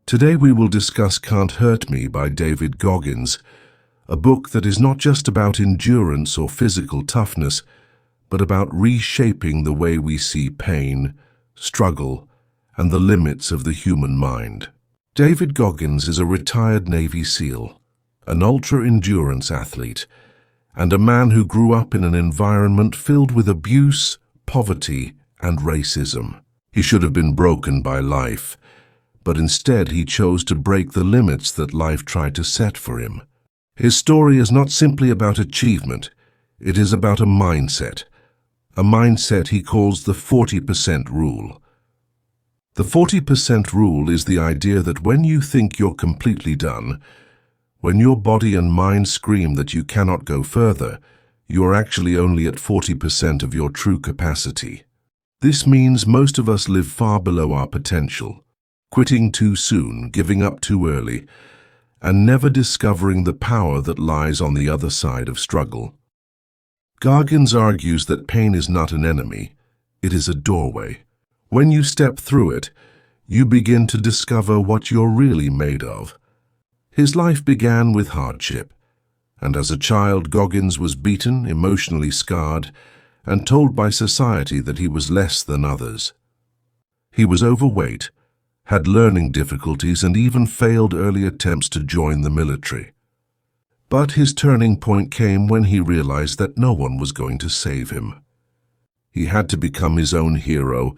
Today we will discuss Can't Hurt Me by David Goggins, a book that is not just about endurance or physical toughness, but about reshaping the way we see pain, struggle, and the limits of the human mind. David Goggins is a retired Navy SEAL, an ultra-endurance athlete, and a man who grew up in an environment filled with abuse, poverty, and racism. He should have been broken by life, but instead he chose to break the limits that life tried to set for him. His story is not simply about achievement, it is about a mindset he calls the 40% rule. The 40% rule is the idea that when you think you're completely done, when your body and mind scream that you cannot go further, you are actually only at 40% of your true capacity. This means most of us live far below our potential, quitting too soon, giving up too early, and never discovering the power that lies on the other side of struggle. Goggins argues that pain is not an enemy, it is a doorway. When you step through it, you begin to discover what you're really made of. His life began with hardship, and as a child, Goggins was beaten, emotionally scarred, and told by society that he was less than others. He was overweight, had learning difficulties, and even failed early attempts to join the military. But his turning point came when he realized that no one was going to save him. He had to become his own hero,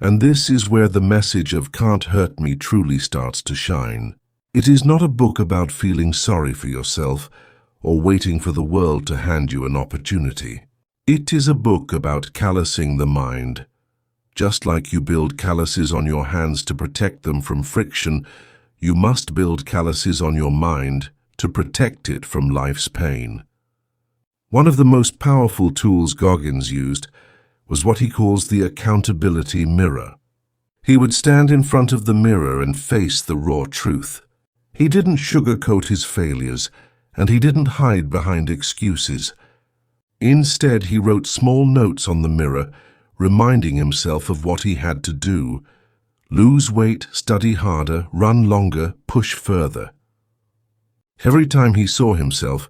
and this is where the message of Can't Hurt Me truly starts to shine. It is not a book about feeling sorry for yourself or waiting for the world to hand you an opportunity. It is a book about callousing the mind. Just like you build calluses on your hands to protect them from friction, you must build calluses on your mind to protect it from life's pain. One of the most powerful tools Goggins used was what he calls the accountability mirror. He would stand in front of the mirror and face the raw truth. He didn't sugarcoat his failures, and he didn't hide behind excuses. Instead, he wrote small notes on the mirror, reminding himself of what he had to do: lose weight, study harder, run longer, push further. Every time he saw himself,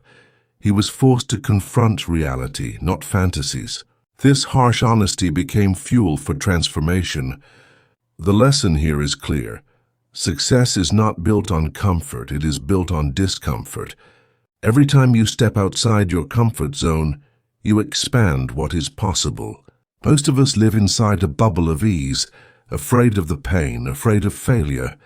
he was forced to confront reality, not fantasies. This harsh honesty became fuel for transformation. The lesson here is clear. Success is not built on comfort, it is built on discomfort. Every time you step outside your comfort zone, you expand what is possible. Most of us live inside a bubble of ease, afraid of the pain, afraid of failure,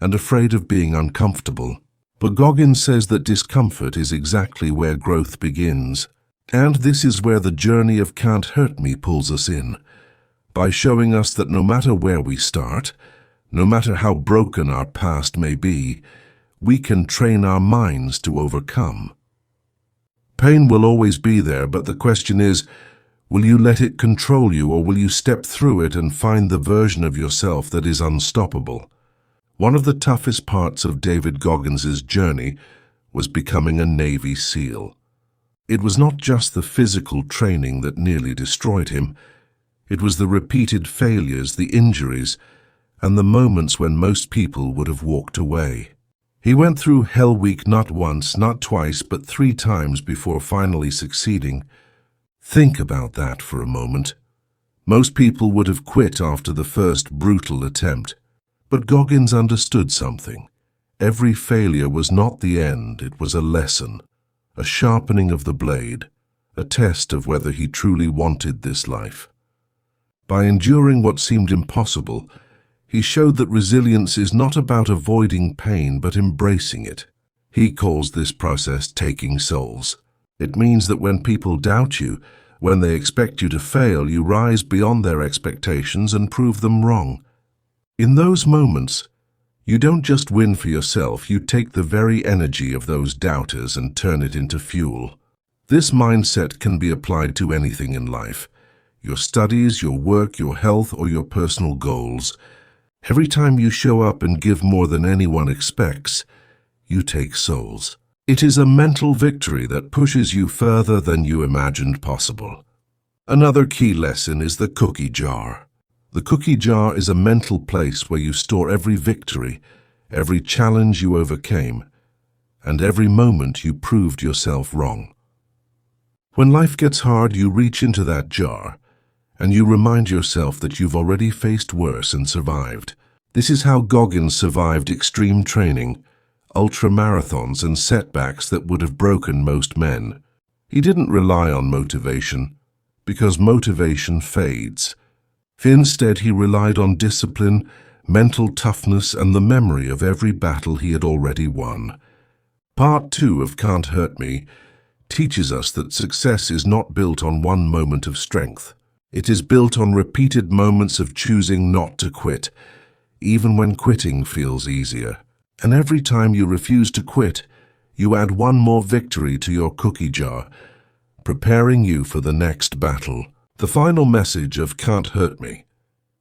and afraid of being uncomfortable. But Goggins says that discomfort is exactly where growth begins. And this is where the journey of Can't Hurt Me pulls us in, by showing us that no matter where we start, no matter how broken our past may be, we can train our minds to overcome. Pain will always be there, but the question is, will you let it control you, or will you step through it and find the version of yourself that is unstoppable? One of the toughest parts of David Goggins' journey was becoming a Navy SEAL. It was not just the physical training that nearly destroyed him. It was the repeated failures, the injuries, and the moments when most people would have walked away. He went through Hell Week not once, not twice, but 3 times before finally succeeding. Think about that for a moment. Most people would have quit after the first brutal attempt. But Goggins understood something. Every failure was not the end, it was a lesson, a sharpening of the blade, a test of whether he truly wanted this life. By enduring what seemed impossible, he showed that resilience is not about avoiding pain but embracing it. He calls this process taking souls. It means that when people doubt you, when they expect you to fail, you rise beyond their expectations and prove them wrong. In those moments, you don't just win for yourself, you take the very energy of those doubters and turn it into fuel. This mindset can be applied to anything in life: your studies, your work, your health, or your personal goals. Every time you show up and give more than anyone expects, you take souls. It is a mental victory that pushes you further than you imagined possible. Another key lesson is the cookie jar. The cookie jar is a mental place where you store every victory, every challenge you overcame, and every moment you proved yourself wrong. When life gets hard, you reach into that jar, and you remind yourself that you've already faced worse and survived. This is how Goggins survived extreme training, ultramarathons, and setbacks that would have broken most men. He didn't rely on motivation, because motivation fades. Instead, he relied on discipline, mental toughness, and the memory of every battle he had already won. Part 2 of Can't Hurt Me teaches us that success is not built on one moment of strength. It is built on repeated moments of choosing not to quit, even when quitting feels easier. And every time you refuse to quit, you add one more victory to your cookie jar, preparing you for the next battle. The final message of Can't Hurt Me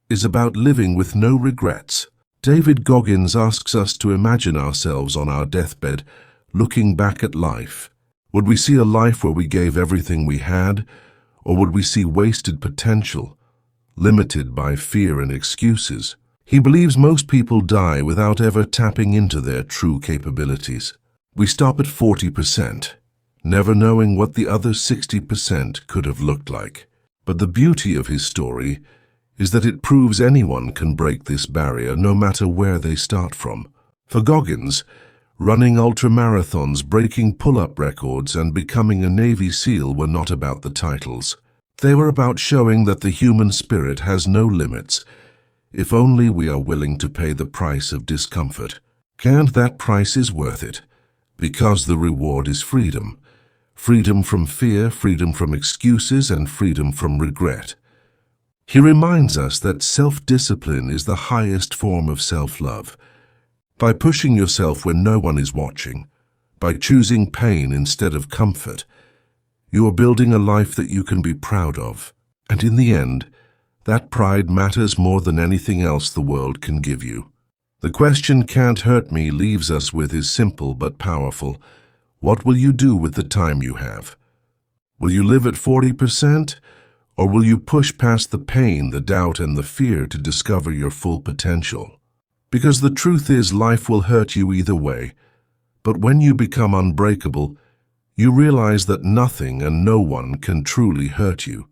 is about living with no regrets. David Goggins asks us to imagine ourselves on our deathbed, looking back at life. Would we see a life where we gave everything we had, or would we see wasted potential, limited by fear and excuses? He believes most people die without ever tapping into their true capabilities. We stop at 40%, never knowing what the other 60% could have looked like. But the beauty of his story is that it proves anyone can break this barrier, no matter where they start from. For Goggins, running ultramarathons, breaking pull-up records, and becoming a Navy SEAL were not about the titles. They were about showing that the human spirit has no limits, if only we are willing to pay the price of discomfort. And that price is worth it, because the reward is freedom. Freedom from fear, freedom from excuses, and freedom from regret. He reminds us that self-discipline is the highest form of self-love. By pushing yourself when no one is watching, by choosing pain instead of comfort, you are building a life that you can be proud of. And in the end, that pride matters more than anything else the world can give you. The question Can't Hurt Me leaves us with is simple but powerful. What will you do with the time you have? Will you live at 40%? Or will you push past the pain, the doubt, and the fear to discover your full potential? Because the truth is, life will hurt you either way. But when you become unbreakable, you realize that nothing and no one can truly hurt you.